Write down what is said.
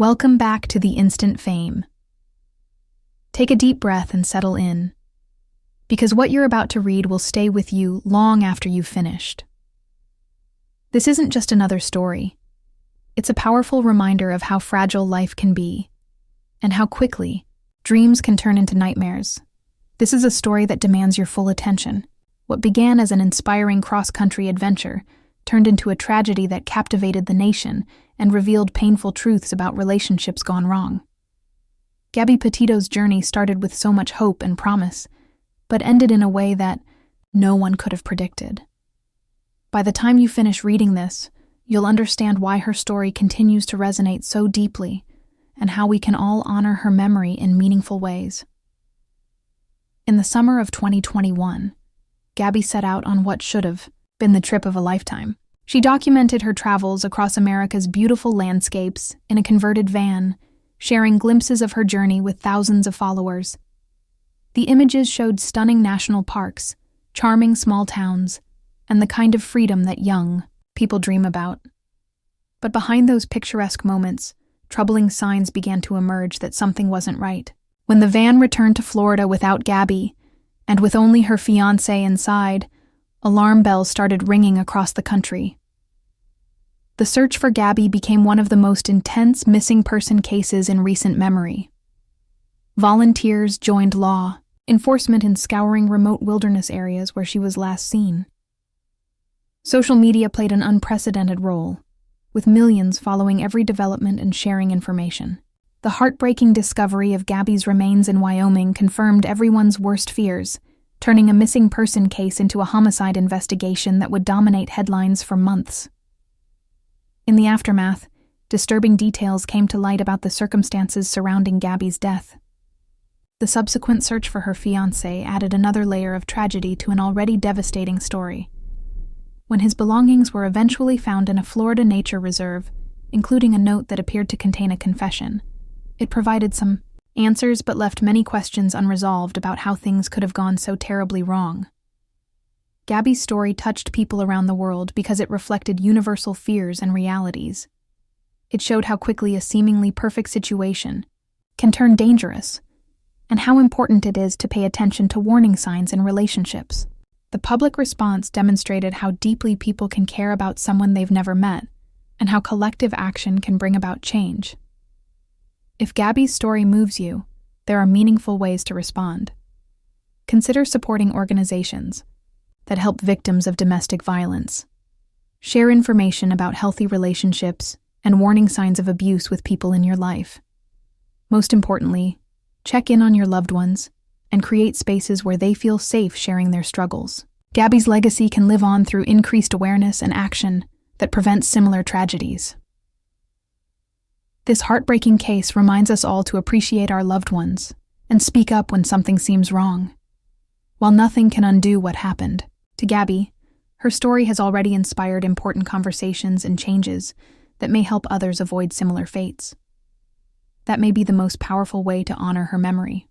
Welcome back to the Instant Fame. Take a deep breath and settle in, because what you're about to read will stay with you long after you've finished. This isn't just another story. It's a powerful reminder of how fragile life can be, and how quickly dreams can turn into nightmares. This is a story that demands your full attention. What began as an inspiring cross-country adventure turned into a tragedy that captivated the nation and revealed painful truths about relationships gone wrong. Gabby Petito's journey started with so much hope and promise, but ended in a way that no one could have predicted. By the time you finish reading this, you'll understand why her story continues to resonate so deeply and how we can all honor her memory in meaningful ways. In the summer of 2021, Gabby set out on what should have been the trip of a lifetime. She documented her travels across America's beautiful landscapes in a converted van, sharing glimpses of her journey with thousands of followers. The images showed stunning national parks, charming small towns, and the kind of freedom that young people dream about. But behind those picturesque moments, troubling signs began to emerge that something wasn't right. When the van returned to Florida without Gabby, and with only her fiancé inside, alarm bells started ringing across the country. The search for Gabby became one of the most intense missing person cases in recent memory. Volunteers joined law enforcement in scouring remote wilderness areas where she was last seen. Social media played an unprecedented role, with millions following every development and sharing information. The heartbreaking discovery of Gabby's remains in Wyoming confirmed everyone's worst fears, turning a missing person case into a homicide investigation that would dominate headlines for months. In the aftermath, disturbing details came to light about the circumstances surrounding Gabby's death. The subsequent search for her fiancé added another layer of tragedy to an already devastating story. When his belongings were eventually found in a Florida nature reserve, including a note that appeared to contain a confession, it provided some answers but left many questions unresolved about how things could have gone so terribly wrong. Gabby's story touched people around the world because it reflected universal fears and realities. It showed how quickly a seemingly perfect situation can turn dangerous, and how important it is to pay attention to warning signs in relationships. The public response demonstrated how deeply people can care about someone they've never met, and how collective action can bring about change. If Gabby's story moves you, there are meaningful ways to respond. Consider supporting organizations that help victims of domestic violence. Share information about healthy relationships and warning signs of abuse with people in your life. Most importantly, check in on your loved ones and create spaces where they feel safe sharing their struggles. Gabby's legacy can live on through increased awareness and action that prevents similar tragedies. This heartbreaking case reminds us all to appreciate our loved ones and speak up when something seems wrong. While nothing can undo what happened to Gabby, her story has already inspired important conversations and changes that may help others avoid similar fates. That may be the most powerful way to honor her memory.